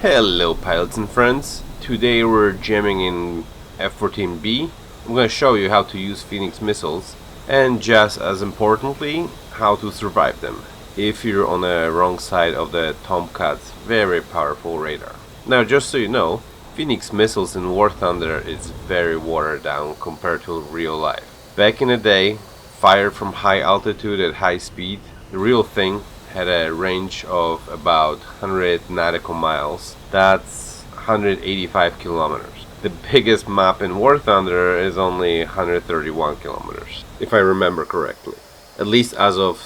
Hello pilots and friends, today we're jamming in F-14B. I'm going to show you how to use Phoenix missiles and just as importantly, how to survive them if you're on the wrong side of the Tomcat's very powerful radar. Now just so you know, Phoenix missiles in War Thunder is very watered down compared to real life. Back in the day, fired from high altitude at high speed, the real thing had a range of about 100 nautical miles. That's 185 kilometers. The biggest map in War Thunder is only 131 kilometers, if I remember correctly. At least as of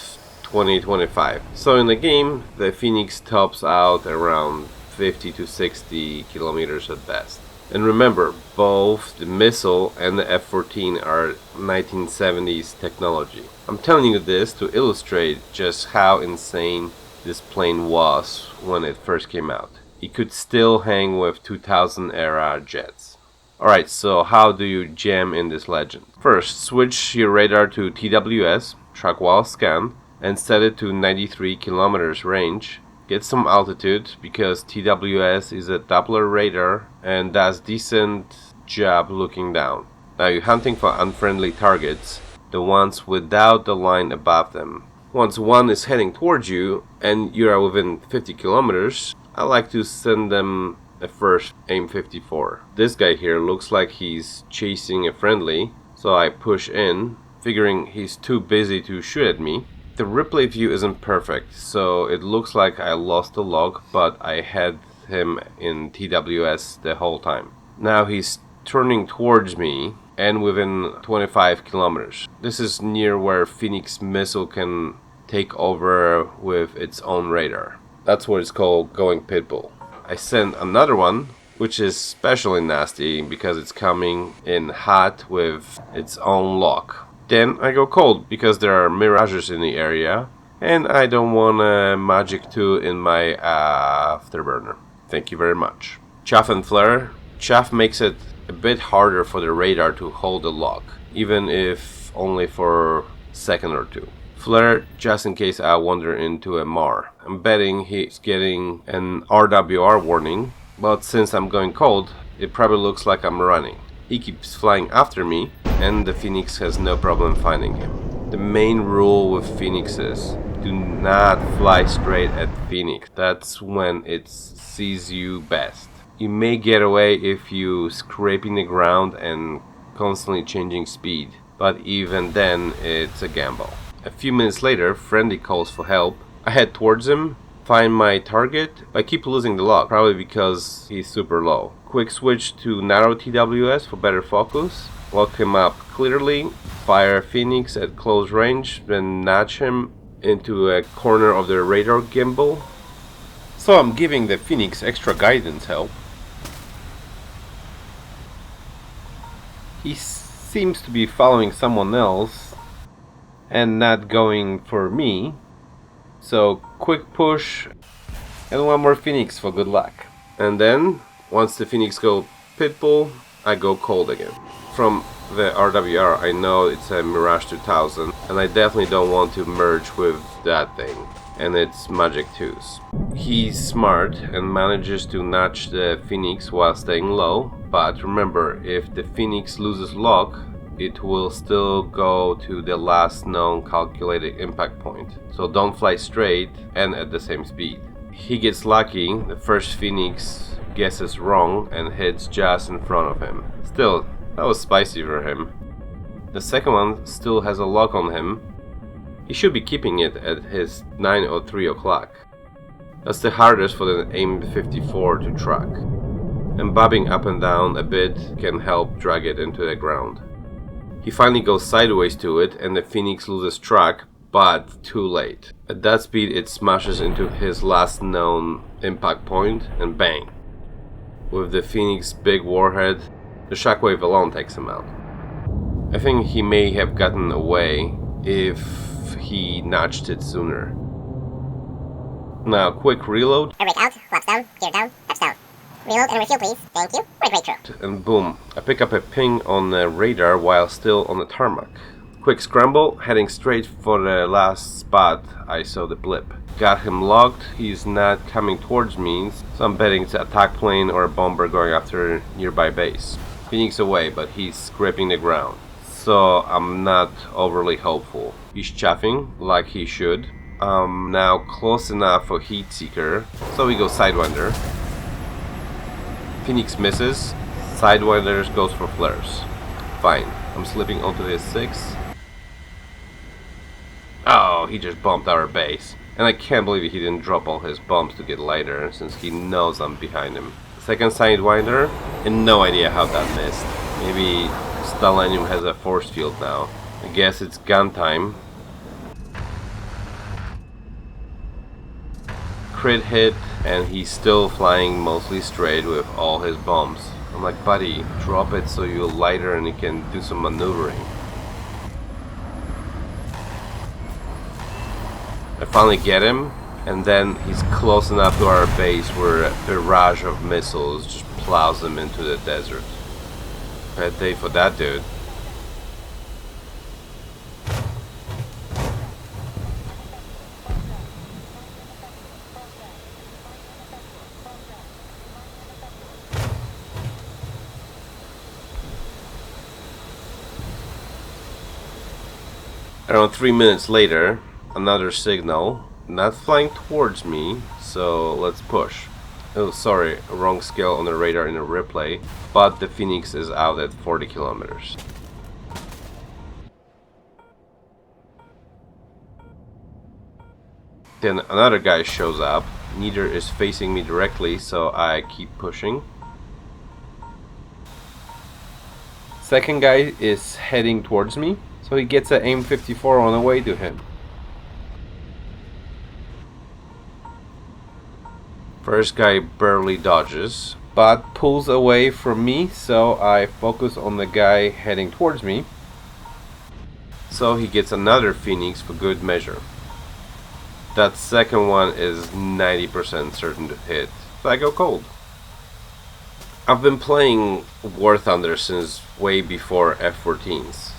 2025. So in the game, the Phoenix tops out around 50 to 60 kilometers at best. And remember, both the missile and the F-14 are 1970s technology. I'm telling you this to illustrate just how insane this plane was when it first came out. It could still hang with 2000 era jets. Alright, so how do you jam in this legend? First, switch your radar to TWS, track while scan, and set it to 93 kilometers range. Get some altitude because TWS is a Doppler radar and does decent job looking down. Now you're hunting for unfriendly targets, the ones without the line above them. Once one is heading towards you and you are within 50 kilometers, I like to send them a first AIM-54. This guy here looks like he's chasing a friendly, so I push in, figuring he's too busy to shoot at me. The replay view isn't perfect, so it looks like I lost the log, but I had him in TWS the whole time. Now he's turning towards me and within 25 kilometers. This is near where Phoenix missile can take over with its own radar. That's what it's called going pitbull. I sent another one, which is especially nasty because it's coming in hot with its own lock. Then I go cold because there are mirages in the area and I don't want a Magic 2 in my afterburner. Thank you very much. Chaff and flare. Chaff makes it a bit harder for the radar to hold the lock, even if only for a second or two. Flare just in case I wander into a MAR. I'm betting he's getting an RWR warning, but since I'm going cold, it probably looks like I'm running. He keeps flying after me and the Phoenix has no problem finding him. The main rule with Phoenix is do not fly straight at Phoenix. That's when it sees you best. You may get away if you scraping the ground and constantly changing speed, but even then it's a gamble. A few minutes later, friendly calls for help. I head towards him, find my target, but I keep losing the log, probably because he's super low. Quick switch to narrow TWS for better focus. Lock him up clearly, fire Phoenix at close range, then notch him into a corner of the radar gimbal. So I'm giving the Phoenix extra guidance help. He seems to be following someone else and not going for me. So quick push and one more Phoenix for good luck. And then once the Phoenix go pitbull, I go cold again. From the RWR, I know it's a Mirage 2000 and I definitely don't want to merge with that thing, and it's Magic 2s. He's smart and manages to notch the Phoenix while staying low, but remember, if the Phoenix loses lock, it will still go to the last known calculated impact point, so don't fly straight and at the same speed. He gets lucky, the first Phoenix guesses wrong and hits just in front of him. Still, that was spicy for him. The second one still has a lock on him. He should be keeping it at his 9 or 3 o'clock. That's the hardest for the AIM-54 to track. And bobbing up and down a bit can help drag it into the ground. He finally goes sideways to it and the Phoenix loses track, but too late. At that speed it smashes into his last known impact point and bang. With the Phoenix big warhead, the shockwave alone takes him out. I think he may have gotten away if he notched it sooner. Now quick reload. Airbag out, flaps down, gear down, flaps down. Reload and refuel please, thank you. Right, crew. And boom, I pick up a ping on the radar while still on the tarmac. Quick scramble, heading straight for the last spot I saw the blip. Got him locked, he's not coming towards me, so I'm betting it's an attack plane or a bomber going after a nearby base. Phoenix away, but he's gripping the ground, so I'm not overly hopeful. He's chaffing, like he should. I'm now close enough for heat seeker, so we go Sidewinder. Phoenix misses, Sidewinder goes for flares. Fine, I'm slipping onto his 6. Oh, he just bumped our base. And I can't believe he didn't drop all his bombs to get lighter, since he knows I'm behind him. Second Sidewinder, and no idea how that missed. Maybe Stalinium has a force field now. I guess it's gun time. Crit hit, and he's still flying mostly straight with all his bombs. I'm like, buddy, drop it so you're lighter and you can do some maneuvering. I finally get him, and then he's close enough to our base where a barrage of missiles just plows him into the desert. Bad day for that dude. Around 3 minutes later, another signal, not flying towards me, so let's push. Oh, sorry, wrong scale on the radar in the replay, but the Phoenix is out at 40 kilometers. Then another guy shows up, neither is facing me directly, so I keep pushing. Second guy is heading towards me, so he gets an AIM-54 on the way to him. First guy barely dodges, but pulls away from me, so I focus on the guy heading towards me. So he gets another Phoenix for good measure. That second one is 90% certain to hit, so I go cold. I've been playing War Thunder since way before F-14s.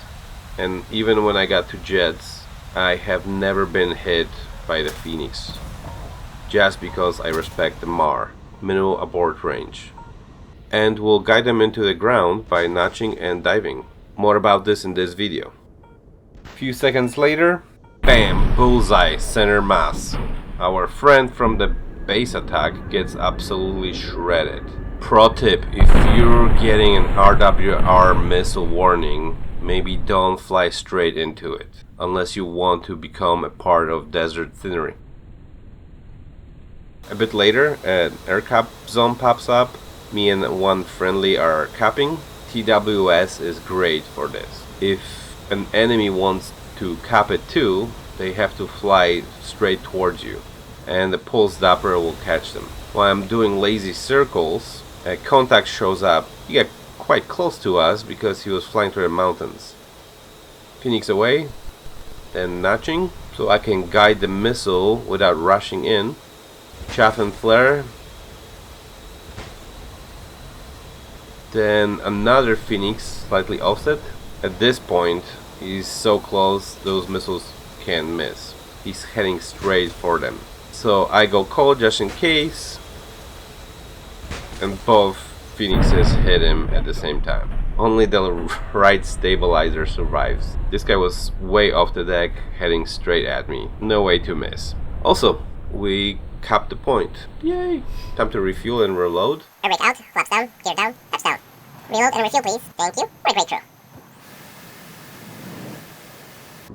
And even when I got to jets, I have never been hit by the Phoenix. Just because I respect the MAR, minimal abort range. And will guide them into the ground by notching and diving. More about this in this video. Few seconds later, bam! Bullseye, center mass. Our friend from the base attack gets absolutely shredded. Pro tip, if you're getting an RWR missile warning, maybe don't fly straight into it, unless you want to become a part of desert scenery. A bit later, an air cap zone pops up. Me and one friendly are capping. TWS is great for this. If an enemy wants to cap it too, they have to fly straight towards you, and the pulse dapper will catch them. While I'm doing lazy circles, a contact shows up. He got quite close to us because he was flying through the mountains. Phoenix away, then notching, so I can guide the missile without rushing in. Chaff and flare. Then another Phoenix, slightly offset. At this point, he's so close, those missiles can't miss. He's heading straight for them. So I go cold just in case, and both Phoenixes hit him at the same time. Only the right stabilizer survives. This guy was way off the deck, heading straight at me. No way to miss. Also, we capped the point. Yay! Time to refuel and reload. Air brake out, flaps down, gear down, flaps down. Reload and refuel please, thank you. Right crew.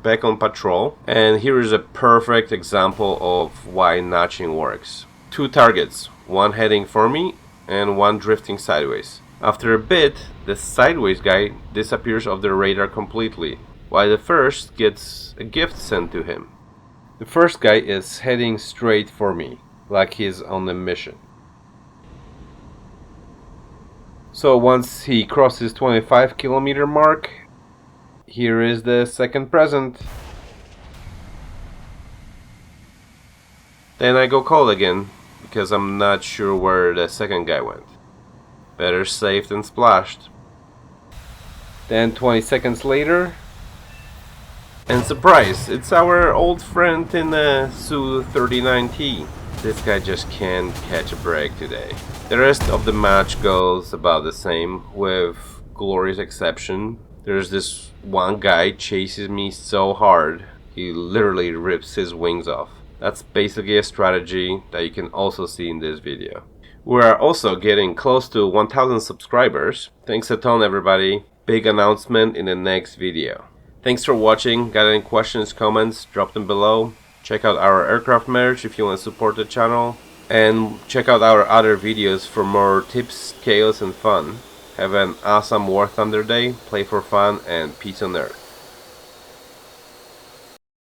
Back on patrol, and here is a perfect example of why notching works. Two targets, one heading for me and one drifting sideways. After a bit, the sideways guy disappears off the radar completely, while the first gets a gift sent to him. The first guy is heading straight for me, like he's on a mission. So once he crosses 25 kilometer mark, here is the second present. Then I go cold again, because I'm not sure where the second guy went. Better safe than splashed. Then 20 seconds later, And surprise, it's our old friend in the Su-39T. This guy just can't catch a break today. The rest of the match goes about the same, with glorious exception. There's this one guy chases me so hard, he literally rips his wings off. That's basically a strategy that you can also see in this video. We are also getting close to 1000 subscribers. Thanks a ton, everybody. Big announcement in the next video. Thanks for watching. Got any questions, comments, drop them below. Check out our aircraft merch if you want to support the channel. And check out our other videos for more tips, chaos and fun. Have an awesome War Thunder day, play for fun, and peace on Earth.